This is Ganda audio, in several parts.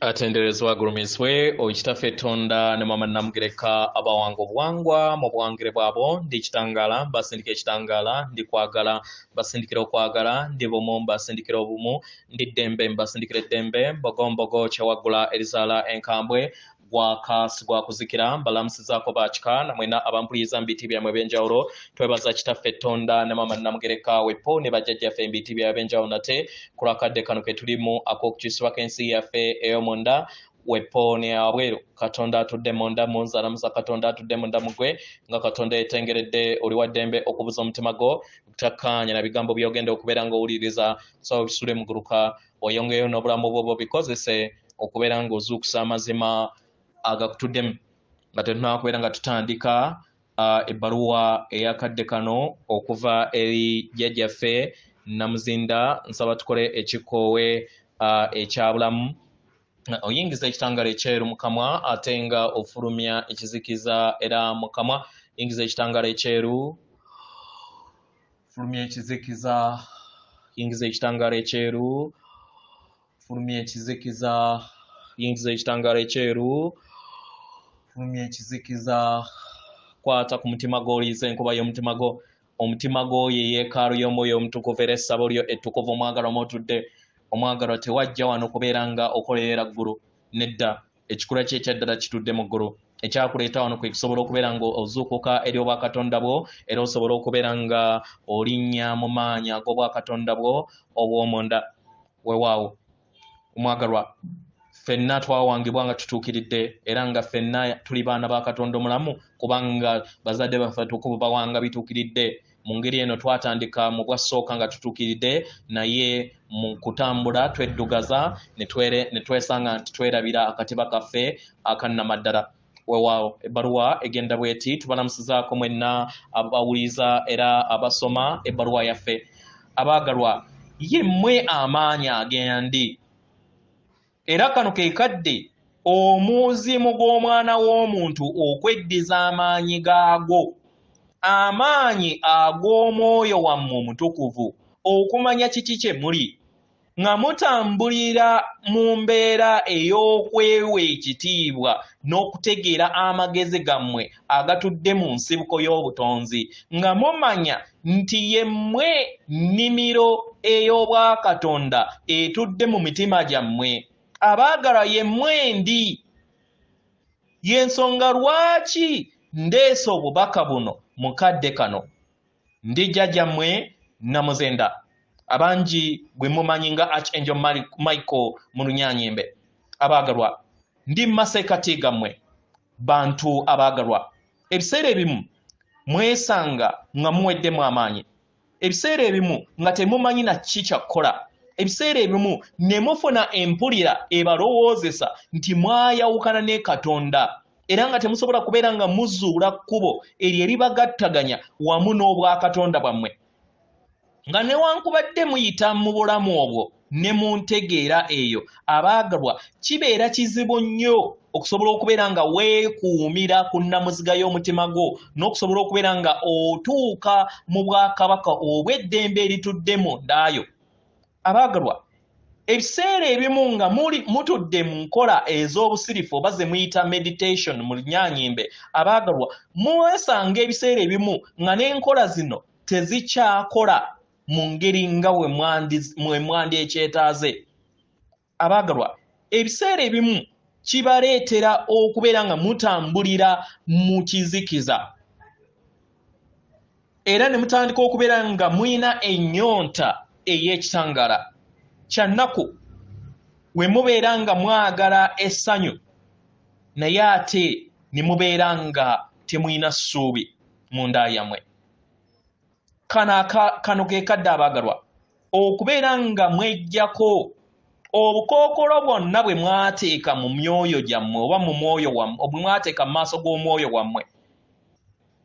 Atenderezwa gurumiswe okitaffe Tonda ne mama Namugereka abawanga obuwangwa mu buwangire bwabo ndi kitangala basindika ekitangala ndi kwagala basindikira okwagala ndi bumu basindikira obumu ndi ddembe mbasindikira eddembe mbogombogo kyawagula erizaala enkambwe gwakasi gwakuzikira mbalamusizaako bakika namwena abampuliza mbiti byamwe ebyenjawulo twebaza kitaffe Tonda ne mama Namugereka wepo ne bajjajjaffe mbiti byabwe ebyenjawulo nate kulakadde kano ke tulimu ak'okukisibwa k'ensi yaffe ey'omunda wepo ne abweru Katonda atudde munda munzalamuza Katonda atudde munda mugwe nga Katonda yetengeredde oli wa ddembe okubuza omutima gwo takkaanya na bigambo byogenda okubeera ng'owuliriza so bisule muguluka oyongeyo n'obulamu bwo bikozese okubeera ng'ozuukusa amazima agakutuddemu nga tetunakubeera nga tutandika ebbaluwa eyakadde kano okuva eri jjajjaffe Namuzinda nsaba tukole ekikoowe ekyabulamu oyingiza ekitangala ekyeru mu kamwa ate nga ofulumya ekizikiza era mu kamwa yingiza ekitangala ekyeru fulumya ekizikiza yingiza ekitangala ekyeru fulumya ekizikiza yingiza ekitangala ekyeru fulumya ekizikiza kwata ku mutima gw'oliyiza enkuba y'omutima gwo omutima gwo ye yeekaalu y'omwoyo omutukuvu era essabo lyo ettukuvu omwagalwa mwotudde omwagalwa tewajja wano okubeera nga okolerera ggulu nedda ekikula kye ekyaddala kitudde mu ggulu ekyakuleeta wano kwe kisobola okubeera nga ozuukuka eri obwakatonda bwo era osobola okubeera nga olinnya mu maanyi ag'obwakatonda bwo obw'omunda weewaawo omwagalwa ffenna twawangibwa nga tutuukiridde era nga ffenna tuli baana ba Katonda omulamu kubanga bazadde baffe tukubu bawanga bituukiridde mu ngeri eno twatandika mu bwasooka nga tutuukiridde naye mu kutambula tweddugaza ne twesanga nti twerabira akatiba kaffe akannamaddala weewaawo ebbaluwa egenda bweti tubalamusizaako mwenna abawuliza era abasoma ebbaluwa yaffe abaagalwa yemmwe amaanyi agendi era kano ke kadde omuzimu gw'omwana w'omuntu okweddiza amaanyi gaago amaanyi ag'omwoyo wammwe omutukuvu okumanya kiki kye muli nga mutambulira mu mbeera ey'okwewa ekitiibwa n'okutegeera amagezi gammwe agatudde mu nsibuko y'obutonzi nga mumanya nti yemmwe nnimiro ey'obwakatonda etudde mu mitima gyammwe abaagalwa yemmwe ndi y'ensonga lwaki ndeese obubaka buno mu kadde kano ndi jjajjammwe Namuzinda abangi bwe mumanyi nga Archangel Michael mu Lunyaanyimbe abaagalwa ndi maseekati gammwe bantu abaagalwa ebiseera ebimu mwesanga nga muweddemu amaanyi ebiseera ebimu nga temumanyi na kiki kyakukola ebiseera ebimu ne mufuna empulira ebalowoozesa nti mwayawukana ne Katonda era nga temusobola kubeera nga muzuula kkubo eryo eribagattaganya wamu n'obwakatonda bwammwe nga newankubadde muyita mu bulamu obwo ne mu ntegeera eyo abaagalwa kibeera kizibu nnyo okusobola okubeera nga weekuumira ku nnamuziga y'omutima gwo n'okusobola okubeera nga otuuka mu bwakabaka obw'eddembe eritudde mu ndaayo abaagalwa ebiseera ebimu nga mutudde mu nkola ez'obusirifu oba ze muyita meditation mu Lunyaanyimbe abaagalwa muwesanga ebiseera ebimu nga n'enkola zino tezikyakola mu ngeri nga mwe mwandyekyetaaze abaagalwa ebiseera ebimu kibaleetera okubeera nga mutambulira mu kizikiza era ne mutandika okubeera nga muyina ennyonta ey'ekitangala kyannaku we mubeera nga mwagala essanyu naye ate ne mubeera nga temuyina ssuubi mu nda yammwe kano ke kadde abaagalwa okubeera nga mweggyako obukookolo bwonna bwe mwateeka mu myoyo gyammwe oba mu mwoyo wammwe bwe mwateeka mu maaso g'omwoyo wammwe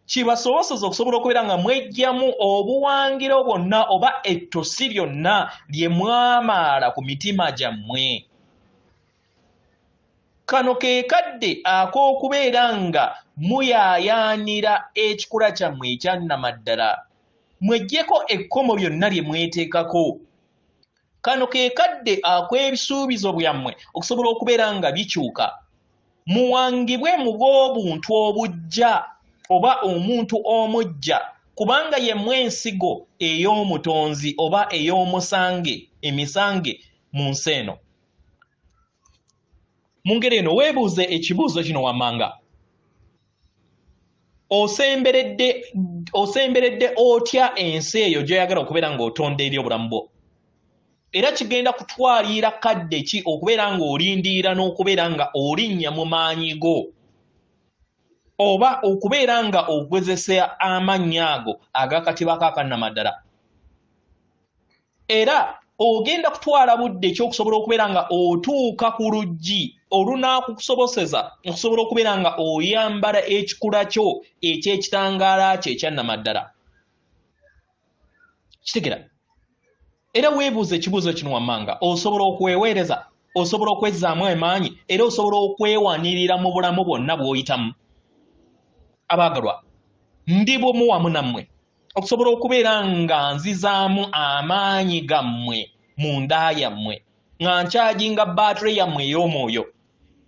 kibasobozesa okusobola okubeera nga mweggyamu obuwangiro bwonna oba ettosi lyonna lye mwamaala ku mitima gyammwe kano ke kadde ak'okubeera nga muyaayaanira ekikula kyammwe ekyannamaddala mweggyeko ekkomo lyonna lye mweteekako kano ke kadde akw'ebisuubizo byammwe okusobola okubeera nga bikyuka muwangibwe mu bw'obuntu obujja oba omuntu omujja kubanga yemmwe ensigo ey'omutonzi oba ey'omusange emisange mu nsi eno. Mu ngeri eno weebuuze ekibuuzo kino wammanga. Osemberedde otya ensi eyo gy'oyagala okubeera ng'otonda eri obulamu bwo? Era kigenda kutwalira kadde ki okubeera ng'olindiira n'okubeera nga olinnya mu maanyi go oba okubeera nga ogwezesa amannya ago ag'akatiba k'akannamaddala? Era ogenda kutwala budde ekyokusobola okubeera nga otuuka ku luggi olunaakukusoboseza okusobola okubeera nga oyambala ekikula kyo eky'ekitangaala kyo ekyannamaddala. Kitegera? Era weebuuza ekibuuzo kino wammanga, osobola okweweereza, osobola okwezzaamu amaanyi, era osobola okwewanirira mu bulamu bwonna bw'oyitamu. Abaagalwa, ndi bumu wamu nammwe okusobola okubeera nga nzizaamu amaanyi gammwe mu nda yammwe, nga nkyajinga baatule yammwe ey'omwoyo.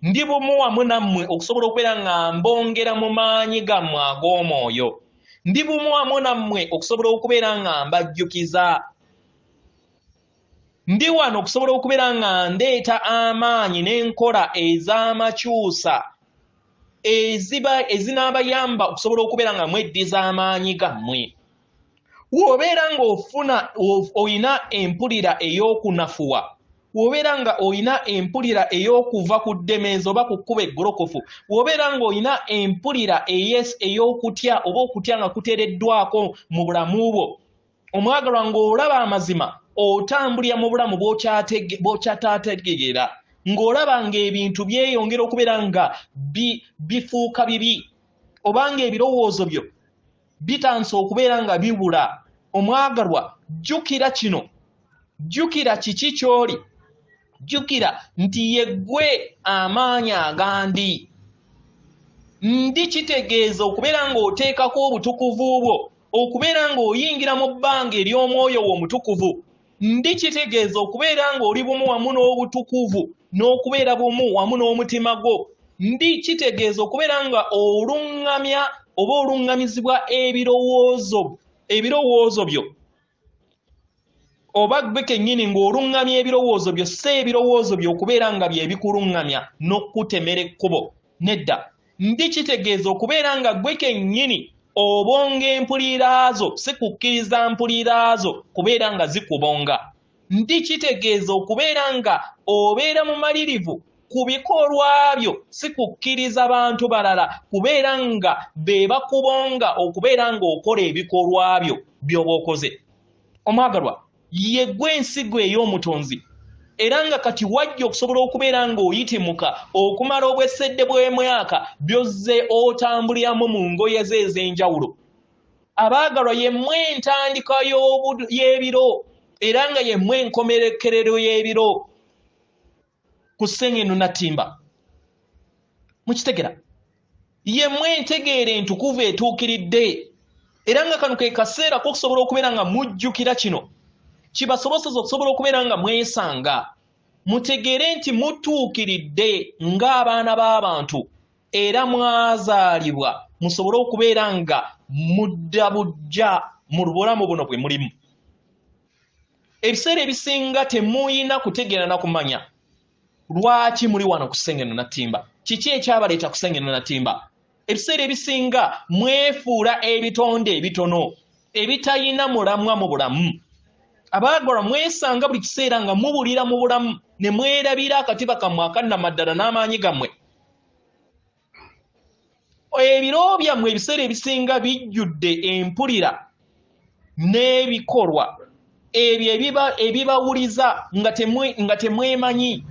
Ndi bumu wamu nammwe okusobola okubeera nga mbongera mu maanyi gammwe ag'omwoyo. Ndi bumu wamu nammwe okusobola okubeera nga mbajjukiza. Ndi wano okusobola okubeera nga ndeeta amaanyi n'enkola ez'amakyusa ezinaabayamba okusobola okubeera nga mweddiza amaanyi gammwe. W'obeera nga oyina empulira ey'okunafuwa, w'obeera nga oyina empulira ey'okuva ku ddemeezi oba ku kkuba eggolokofu, w'obeera nga oyina empulira ey'okutya oba okutya nga kuteereddwako mu bulamu bwo, omwagalwa ng'olaba amazima otambulira mu bulamu bw'okyataategeera, ng'olaba ng'ebintu byeyongera okubeera nga bifuuka bibi, oba ng'ebirowoozo byo bitansa okubeera nga bibula. Omwagalwa, jjukira kino, jjukira kiki ky'oli, jjukira nti yeggwe amaanyi agandi. Ndi kitegeeza okubeera ng'oteekako obutukuvu bwo, okubeera ng'oyingira mu bbanga ery'omwoyo wo omutukuvu. Ndi kitegeeza okubeera ng'oli bumu wamu n'obutukuvu n'okubeera bumu wamu n'omutima gwo. Ndi kitegeeza okubeera nga oluŋŋamya oba oluŋŋamizibwa ebirowoozo byo, oba gwe kennyini ng'oluŋŋamya ebirowoozo byo, si ebirowoozo byo okubeera nga bye bikuluŋŋamya n'okutemera ekkubo. Nedda, ndi kitegeeza okubeera nga gwe kennyini obonga empulira zo, si kukkiriza mpulira zo kubeera nga zikubonga. Ndi kitegeeza okubeera nga obeera mumalirivu ku bikolwa byo, si kukkiriza bantu balala kubeera nga be bakubonga okubeera ng'okola ebikolwa byo by'oba okoze. Omwagalwa, yeggwe ensigo ey'omutonzi, era nga kati wajja okusobola okubeera ng'oyitimuka okumala obwesedde bw'emyaka by'ozze otambuliramu mu ngoye ze ez'enjawulo. Abaagalwa, yemmwe entandika y'ebiro era nga yemmwe enkomerekerero y'ebiro ku Sengenu Natimba. Mukitegera? Yemmwe entegeera entukuvu etuukiridde, era nga kano ke kaseera k'okusobola okubeera nga mujjukira kino, kibasoboseza okusobola okubeera nga mwesanga, mutegeere nti mutuukiridde ng'abaana b'abantu era mwazaalibwa musobole okubeera nga mudda bujja mu bulamu buno bwe mulimu. Ebiseera ebisinga temuyina kutegeera na kumanya lwaki muli wano ku Sengenu Natimba, kiki ekyabaleeta ku Sengenu Natimba. Ebiseera ebisinga mwefuula ebitonde ebitono ebitayina mulamwa mu bulamu. Abaagalwa, mwesanga buli kiseera nga mubulira mu bulamu ne mwerabira akatiba kammwe akannamaddala n'amaanyi gammwe. Ebiro byammwe ebiseera ebisinga bijjudde empulira n'ebikolwa ebyo ebibawuliza nga temwemanyi.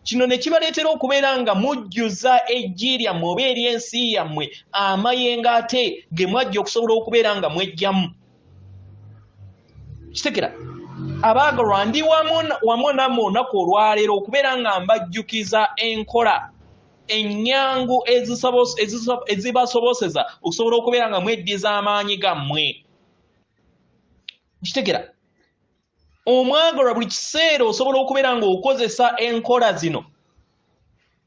Kino ne kibaleetera okubeera nga mujjuza eggi lyammwe oba ery'ensi yammwe amayengo ate ge mwajja okusobola okubeera nga mwejjamu. Kitegera? Abaagalwa, ndi wamu nammwe olunaku olwaleero okubeera nga mbajjukiza enkola ennyangu ezibasoboseza okusobola okubeera nga mweddiza amaanyi gammwe. Kitegera? omwagalwa buli kiseera osobola okubeera nga okozesa enkola zino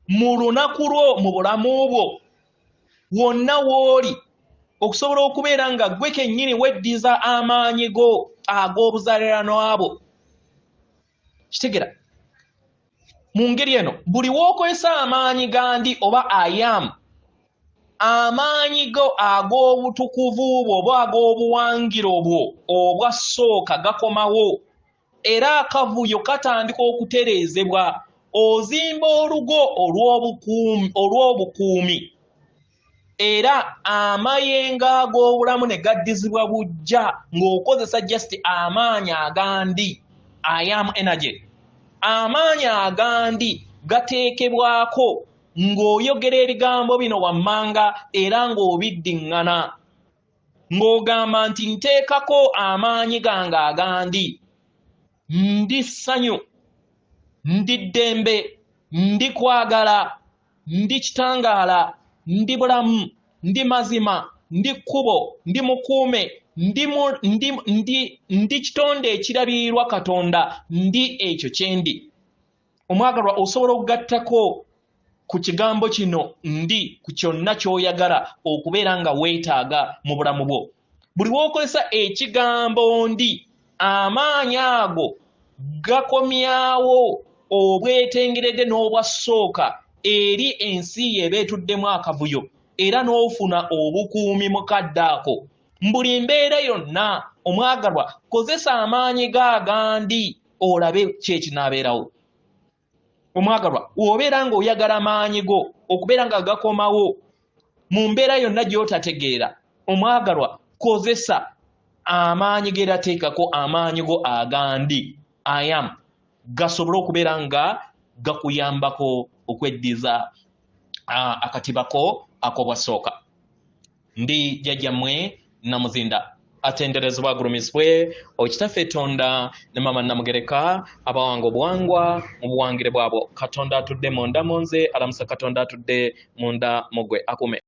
mu lunaku lwo mu bulamu bwo wonna w'oli okusobola okubeera nga gwe kennyini weddiza amaanyi go ag'obuzaaliranwa bwo. Kitegera mu ngeri eno buli w'okozesa amaanyi gandi oba ayamu amaanyi go ag'obutukuvu bwo oba ag'obuwangiro bwo obwasooka gakomawo era akavuyo katandika okutereezebwa. Ozimba olugo olw'obukuumi era amayengo ag'obulamu ne gaddizibwa bujja ng'okozesa just amaanyi agandi ayamu energy. Amaanyi agandi gateekebwako ng'oyogera ebigambo bino wammanga era ng'obiddiŋŋana ng'ogamba nti nteekako amaanyi gange agandi, ndi ssanyu, ndi ddembe, ndi kwagala, ndi kitangaala, ndi bulamu, ndi mazima, ndi kkubo, ndi mukuume, ndi kitonde ekirabirirwa Katonda, ndi ekyo kyendi. Omwagalwa osobola okugattako ku kigambo kino ndi ku kyonna ky'oyagala okubeera nga weetaaga mu bulamu bwo. Buli w'okozesa ekigambo ndi amaanyi ago gakomyawo obwetengeredde n'obwasooka eri ensi y'eba etuddemu akavuyo era n'ofuna obukuumi mukadde ako. Mbuli mbeera yonna omwagalwa kozesa amaanyi gagandi olabe kyekinaabeerawo. Omwagalwa obeera ng'oyagala amaanyi go okubeera nga gakomawo mu mbeera yonna gy'otategeera, omwagalwa kozesa amaanyi g'erateekako amaanyi go agandi ayamu gasobole okubeera nga gakuyambako okweddiza akatiba ko ak'obwasooka. Ndi jjajjammwe Namuzinda atenderezebwa agulumisibwe Okitaffe Tonda ne Mama Namugereka abawanga obuwangwa mu buwangire bwabwo. Katonda atudde munda mu nze, alamusa Katonda atudde munda mu ggwe akume.